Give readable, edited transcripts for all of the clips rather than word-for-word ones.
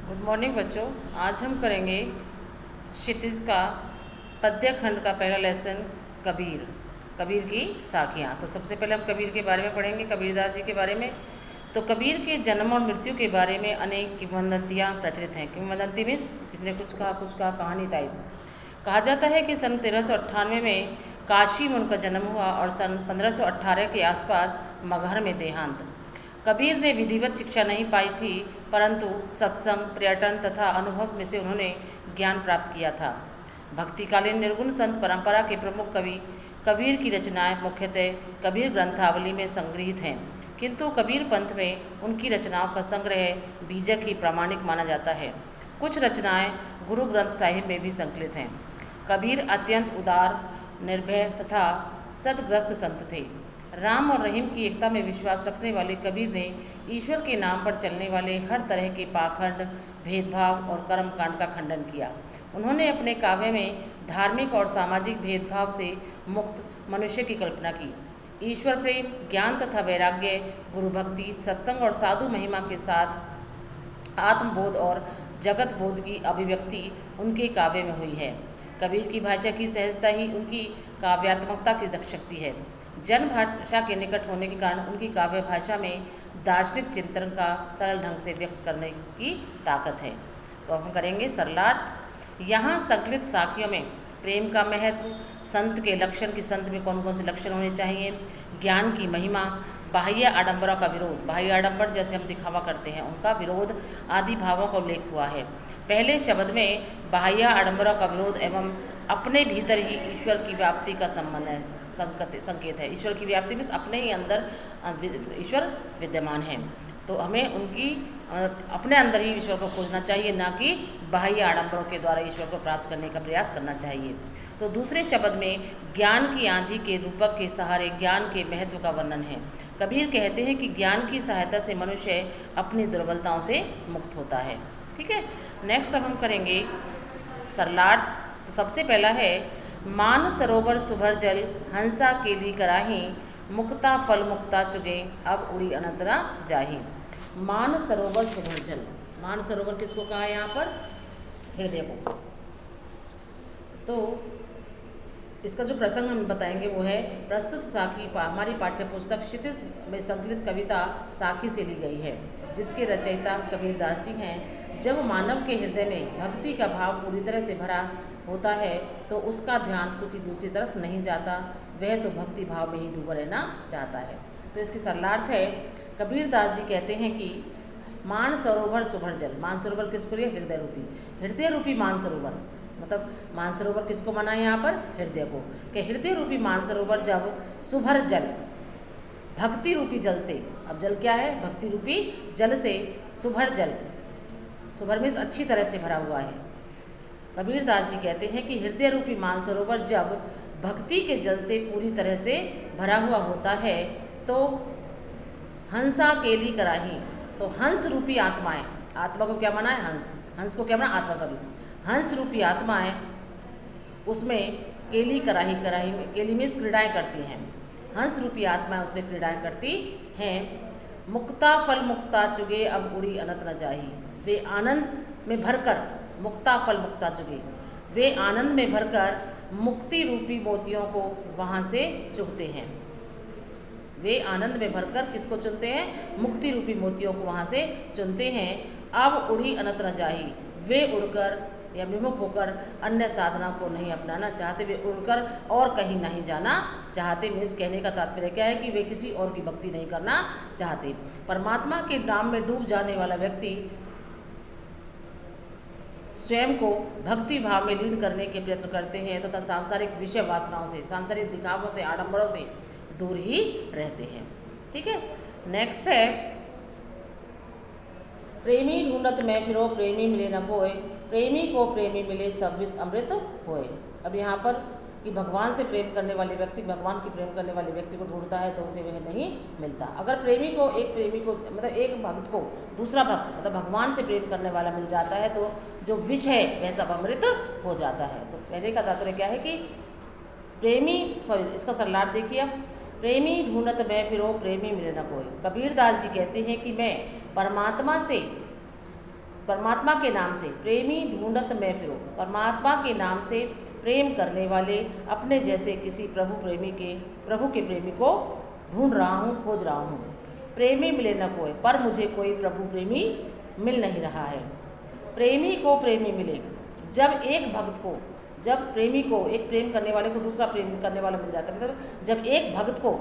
Good morning बच्चों। आज हम करेंगे क्षितिज का पद्य खंड का पहला लेसन कबीर। कबीर की साखियाँ। तो सबसे पहले हम कबीर के बारे में पढ़ेंगे, कबीरदास जी के बारे में। तो कबीर के जन्म और मृत्यु के बारे में अनेक किंवदंतियाँ प्रचलित हैं। किंवदंती मीन्स किसने कुछ कहा कहानी टाइप। कहा जाता है कि सन 1398 में काशी में उनका जन्म हुआ और सन 1518 के आसपास मगहर में देहांत। कबीर ने विधिवत शिक्षा नहीं पाई थी, परंतु सत्संग, पर्यटन तथा अनुभव में से उन्होंने ज्ञान प्राप्त किया था। भक्तिकालीन निर्गुण संत परंपरा के प्रमुख कवि कबीर की रचनाएं मुख्यतः कबीर ग्रंथावली में संग्रहित हैं, किंतु कबीर पंथ में उनकी रचनाओं का संग्रह बीजक ही प्रामाणिक माना जाता है। कुछ रचनाएं गुरु ग्रंथ साहिब में भी संकलित हैं। कबीर अत्यंत उदार, निर्भय तथा सदग्रस्त संत थे। राम और रहीम की एकता में विश्वास रखने वाले कबीर ने ईश्वर के नाम पर चलने वाले हर तरह के पाखंड, भेदभाव और कर्मकांड का खंडन किया। उन्होंने अपने काव्य में धार्मिक और सामाजिक भेदभाव से मुक्त मनुष्य की कल्पना की। ईश्वर प्रेम, ज्ञान तथा वैराग्य, गुरु भक्ति, सत्संग और साधु महिमा के साथ आत्मबोध और जगत बोध की अभिव्यक्ति उनके काव्य में हुई है। कबीर की भाषा की सहजता ही उनकी काव्यात्मकता की शक्ति है। जन भाषा के निकट होने के कारण उनकी काव्य भाषा में दार्शनिक चिंतन का सरल ढंग से व्यक्त करने की ताकत है। तो अब हम करेंगे सरलार्थ। यहाँ संकलित साखियों में प्रेम का महत्व, संत के लक्षण कि संत में कौन कौन से लक्षण होने चाहिए, ज्ञान की महिमा, बाह्य आडंबरों का विरोध, बाह्य आडंबर जैसे हम दिखावा करते हैं उनका विरोध आदि भावों का उल्लेख हुआ है। पहले शब्द में बाह्य आडंबरों का विरोध एवं अपने भीतर ही ईश्वर की व्याप्ति का संबंध है, संकेत है। ईश्वर की व्याप्ति में अपने ही अंदर ईश्वर विद्यमान है, तो हमें उनकी अपने अंदर ही ईश्वर को खोजना चाहिए, ना कि बाह्य आडंबरों के द्वारा ईश्वर को प्राप्त करने का प्रयास करना चाहिए। तो दूसरे शब्द में ज्ञान की आंधी के रूपक के सहारे ज्ञान के महत्व का वर्णन है। कबीर कहते हैं कि ज्ञान की सहायता से मनुष्य अपनी दुर्बलताओं से मुक्त होता है। ठीक है, नेक्स्ट अब हम करेंगे सरलार्थ। तो सबसे पहला है, मान सरोवर सुभर जल, हंसा केली कराही, मुक्ता फल मुक्ता चुगे, अब उड़ी अनंतरा जाही। मान सरोवर सुभर जल, मान सरोवर किसको कहा है यहाँ पर? हृदय को। तो इसका जो प्रसंग हम बताएंगे वो है प्रस्तुत साखी हमारी पाठ्य पुस्तक क्षितिज में संकलित कविता साखी से ली गई है, जिसके रचयिता कबीरदास जी हैं। जब मानव के हृदय में भक्ति का भाव पूरी तरह से भरा होता है तो उसका ध्यान किसी दूसरी तरफ नहीं जाता, वह तो भक्ति भाव में ही डूबा रहना चाहता है। तो इसकी सरलार्थ है, कबीरदास जी कहते हैं कि मान सरोवर सुभर जल, मान सरोवर किसको लिए? हृदय रूपी, हृदय रूपी मान सरोवर, मतलब मानसरोवर किसको मना है यहाँ पर? हृदय को। कि हृदय रूपी मानसरोवर जब सुभर जल, भक्ति रूपी जल से, अब जल क्या है? भक्ति रूपी जल से, सुभर जल, सुभर मीन्स अच्छी तरह से भरा हुआ है। कबीरदास जी कहते हैं कि हृदय रूपी मानसरोवर जब भक्ति के जल से पूरी तरह से भरा हुआ होता है तो हंसा केली कराही, तो हंस रूपी आत्माएं, आत्मा को क्या माना है? हंस, हंस को क्या माना? आत्मा, सॉरी, हंस रूपी आत्माएं उसमें केली कराही, कराही में केली मीन्स क्रीड़ाएँ करती हैं, हंस रूपी आत्माएं उसमें क्रीड़ाएँ करती हैं। मुक्ता फल मुक्ता चुगे, अब उड़ी अनंत न जाही, वे आनंद में भरकर, मुक्ता फल मुक्ता चुगे, वे आनंद में भरकर मुक्ति रूपी मोतियों को वहाँ से चुगते हैं। वे आनंद में भरकर किसको चुनते हैं? मुक्ति रूपी मोतियों को वहाँ से चुनते हैं। अब उड़ी अनंत न जाही, वे उड़कर या विमुख होकर अन्य साधना को नहीं अपनाना चाहते, वे उड़कर और कहीं नहीं जाना चाहते। मीन्स कहने का तात्पर्य क्या है कि वे किसी और की भक्ति नहीं करना चाहते। परमात्मा के नाम में डूब जाने वाला व्यक्ति स्वयं को भक्ति भाव में लीन करने के प्रयत्न करते हैं तथा सांसारिक विषय वासनाओं से, सांसारिक दिखावों से, आडंबरों से दूर ही रहते हैं। ठीक है, नेक्स्ट है, प्रेमी ढूंढत में फिरो, प्रेमी मिले न कोय, प्रेमी को प्रेमी मिले सब विष अमृत होए। अब यहाँ पर कि भगवान से प्रेम करने वाले व्यक्ति, भगवान की प्रेम करने वाले व्यक्ति को ढूंढता है तो उसे वह नहीं मिलता। अगर प्रेमी को मतलब एक भक्त को दूसरा भक्त मतलब भगवान से प्रेम करने वाला मिल जाता है तो जो विष है वह सब अमृत हो जाता है। तो कहने का तात्पर्य क्या है कि प्रेमी, सॉरी इसका सरलार्थ देखिए, प्रेमी ढूंढत मैं फिरो, प्रेमी मिले न कोई। कबीरदास जी कहते हैं कि मैं परमात्मा से परमात्मा के नाम से प्रेमी ढूंढत मैं फिरो, परमात्मा के नाम से प्रेम करने वाले अपने जैसे किसी प्रभु के प्रेमी को ढूंढ रहा हूँ, खोज रहा हूँ। प्रेमी मिले न कोई, पर मुझे कोई प्रभु प्रेमी मिल नहीं रहा है। प्रेमी को प्रेमी मिले, जब प्रेमी को, एक प्रेम करने वाले को दूसरा प्रेम करने वाला मिल जाता है, मतलब जब एक भक्त को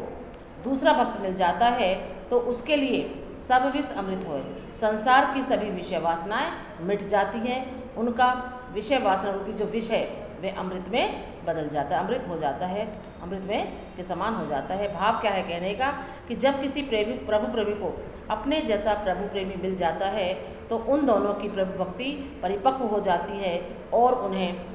दूसरा भक्त मिल जाता है तो उसके लिए सब विष अमृत होए। संसार की सभी विषय वासनाएं मिट जाती हैं, उनका विषय वासना रूपी जो विष है वह अमृत में बदल जाता है, अमृत हो जाता है, अमृत में के समान हो जाता है। भाव क्या है कहने का कि जब किसी प्रभु प्रेमी को अपने जैसा प्रभु प्रेमी मिल जाता है तो उन दोनों की प्रभु भक्ति परिपक्व हो जाती है और उन्हें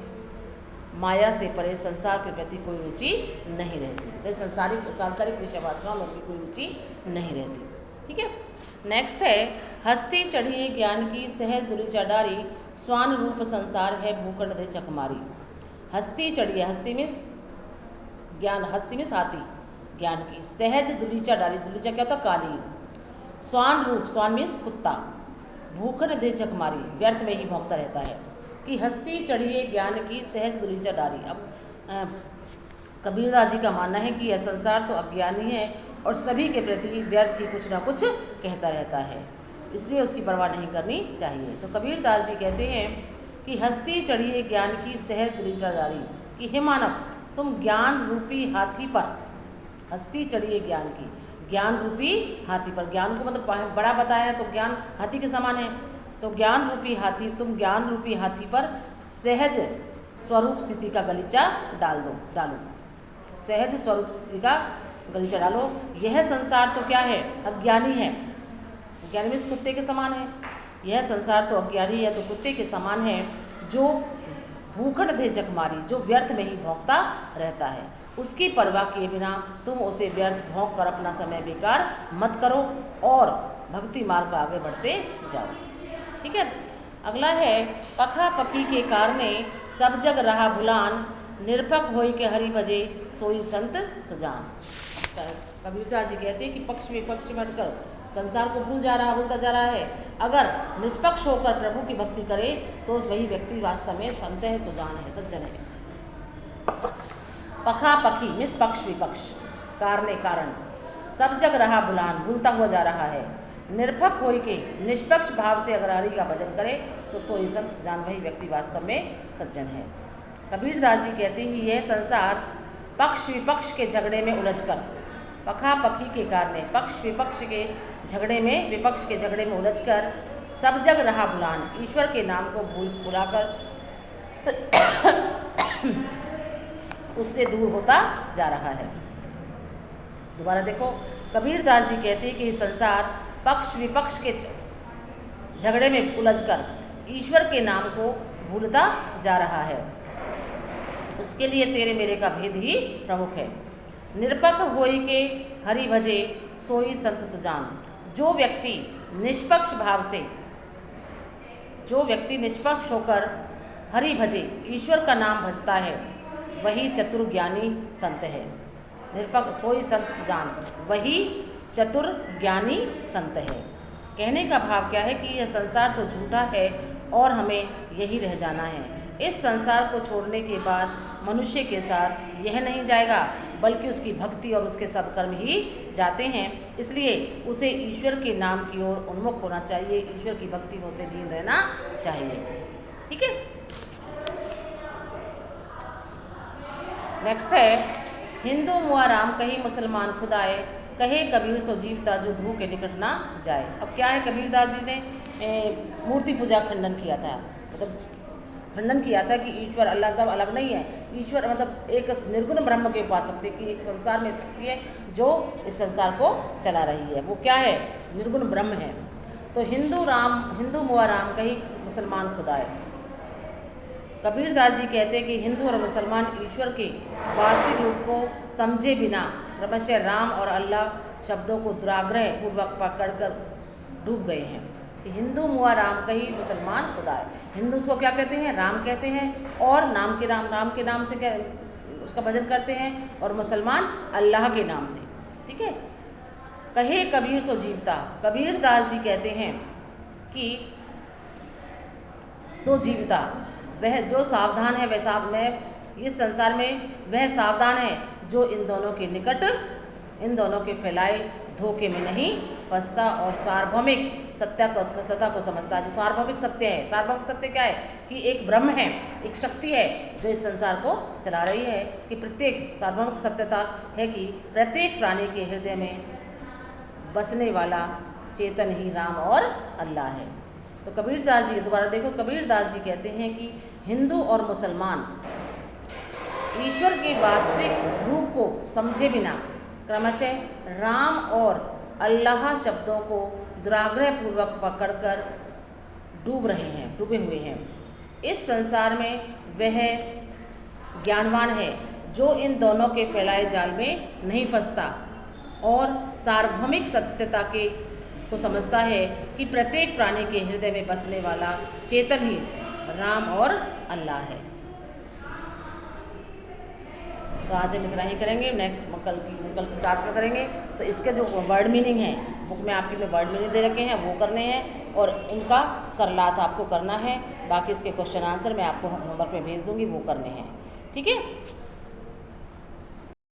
माया से परे संसार के प्रति कोई रुचि नहीं रहती, तो सांसारिक विषय वासना में उनकी कोई रुचि नहीं रहती। ठीक है, नेक्स्ट है हस्ती चढ़िए ज्ञान की सहज दुरी चढ़ारी, स्वान रूप संसार है भूखंड दे चकमारी। हस्ती चढ़िए, हस्ती मीन्स ज्ञान, हस्ती मीन्स हाथी, ज्ञान की, सहज दुलीचा डाली, दुलीचा क्या होता है काली, स्वान रूप, स्वान मीन्स कुत्ता, भूखंड दे चकमारी, व्यर्थ में ही भौंकता रहता है। कि हस्ती चढ़िए ज्ञान की सहज दुलीचा डाली। अब कबीरदास जी का मानना है कि यह संसार तो अज्ञानी है और सभी के प्रति व्यर्थ ही कुछ ना कुछ कहता रहता है, इसलिए उसकी परवाह नहीं करनी चाहिए। तो कबीरदास जी कहते हैं कि हस्ती चढ़िए ज्ञान की सहज दुलीचा डाली, कि हे मानव तुम ज्ञान रूपी हाथी पर, हस्ती चढ़िए ज्ञान की, ज्ञान रूपी हाथी पर, ज्ञान को मतलब बड़ा बताया है तो ज्ञान हाथी के समान है, तो ज्ञान रूपी हाथी, तुम ज्ञान रूपी हाथी पर सहज स्वरूप स्थिति का गलीचा डालो, सहज स्वरूप स्थिति का गलीचा डालो। यह संसार तो क्या है, अज्ञानी है, ज्ञानी मीन्स कुत्ते के समान है, यह संसार तो अज्ञानी है तो कुत्ते के समान है, जो भूखंड दे जकमारी, जो व्यर्थ में ही भौंकता रहता है, उसकी परवाह किए बिना तुम उसे व्यर्थ भौंक कर अपना समय बेकार मत करो और भक्ति मार्ग पर आगे बढ़ते जाओ। ठीक है, अगला है पखा पखी के कारणे सब जग रहा भुलान, निरपक होई के हरि भजे सोई संत सुजान। कबीरदास जी कहते हैं कि पक्ष विपक्ष में हटकर संसार को भूलता जा रहा है, अगर निष्पक्ष होकर प्रभु की भक्ति करे तो वही व्यक्ति वास्तव में संत है, सुजान है, सज्जन है। पखा पखी मीन्स पक्ष विपक्ष, कारणे कारण, सब जग रहा भुलान, भूलता हुआ जा रहा है, निरपक होई के निष्पक्ष भाव से अगर हरि का भजन करे तो सोई संत सुजान, वही व्यक्ति वास्तव में सज्जन है। कबीरदास जी कहते हैं यह संसार पक्ष विपक्ष के झगड़े में उलझकर, पखा पखी के कारण पक्ष विपक्ष के झगड़े में, विपक्ष के झगड़े में उलझकर सब जग रहा भुलान, ईश्वर के नाम को भुलाकर उससे दूर होता जा रहा है। दोबारा देखो, कबीरदास जी कहते हैं कि संसार पक्ष विपक्ष के झगड़े में उलझकर ईश्वर के नाम को भूलता जा रहा है, उसके लिए तेरे मेरे का भेद ही प्रमुख है। निरपक होई के हरि भजे सोई संत सुजान, जो व्यक्ति निष्पक्ष भाव से, जो व्यक्ति निष्पक्ष होकर हरि भजे, ईश्वर का नाम भजता है, वही चतुर ज्ञानी संत है। निरपक सोई संत सुजान, वही चतुर ज्ञानी संत है। कहने का भाव क्या है कि यह संसार तो झूठा है और हमें यही रह जाना है। इस संसार को छोड़ने के बाद मनुष्य के साथ यह नहीं जाएगा, बल्कि उसकी भक्ति और उसके सत्कर्म ही जाते हैं, इसलिए उसे ईश्वर के नाम की ओर उन्मुख होना चाहिए, ईश्वर की भक्ति में उसे लीन रहना चाहिए। ठीक है, नेक्स्ट है हिंदू मुआ राम कही मुसलमान खुदाए, कहे कबीर सो जीवता जो धू के निकट ना जाए। अब क्या है, कबीरदास जी ने मूर्ति पूजा खंडन किया था, मतलब खंडन किया था कि ईश्वर अल्लाह सब अलग नहीं है, ईश्वर मतलब एक निर्गुण ब्रह्म के उपासक थे कि एक संसार में शक्ति है जो इस संसार को चला रही है, वो क्या है, निर्गुण ब्रह्म है। तो हिंदू मुआ राम कही मुसलमान खुदाए। कबीरदास जी कहते हैं कि हिंदू और मुसलमान ईश्वर के वास्तविक रूप को समझे बिना क्रमशः राम और अल्लाह शब्दों को दुराग्रह पूर्वक पकड़कर डूब गए हैं। हिंदू मुआ राम कही मुसलमान खुदाए, हिंदू उसको क्या कहते हैं, राम कहते हैं, और नाम के नाम से क्या उसका भजन करते हैं, और मुसलमान अल्लाह के नाम से। ठीक है, कहे कबीर सो जीवता, कबीरदास जी कहते हैं कि सो जीविता, वह जो सावधान है वह इस संसार में वह सावधान है जो इन दोनों के निकट, इन दोनों के फैलाए धोखे में नहीं फंसता और सार्वभौमिक सत्यता को समझता है। जो सार्वभौमिक सत्य है, सार्वभौमिक सत्य क्या है कि एक ब्रह्म है, एक शक्ति है जो इस संसार को चला रही है, कि प्रत्येक सार्वभौमिक सत्यता है कि प्रत्येक प्राणी के हृदय में बसने वाला चेतन ही राम और अल्लाह है। तो कबीरदास जी, दोबारा देखो, कबीरदास जी कहते हैं कि हिंदू और मुसलमान ईश्वर के वास्तविक रूप को समझे बिना क्रमशः राम और अल्लाह शब्दों को दुराग्रह पूर्वक पकड़कर डूबे हुए हैं। इस संसार में वह ज्ञानवान है जो इन दोनों के फैलाए जाल में नहीं फंसता और सार्वभौमिक सत्यता को समझता है कि प्रत्येक प्राणी के हृदय में बसने वाला चेतन ही राम और अल्लाह है। तो आज हम इतना ही करेंगे, नेक्स्ट कल की क्लास में करेंगे। तो इसके जो वर्ड मीनिंग है, बुक में आपकी में वर्ड मीनिंग दे रखे हैं वो करने हैं और इनका सरलार्थ आपको करना है। बाकी इसके क्वेश्चन आंसर मैं आपको होमवर्क में भेज दूँगी, वो करने हैं। ठीक है।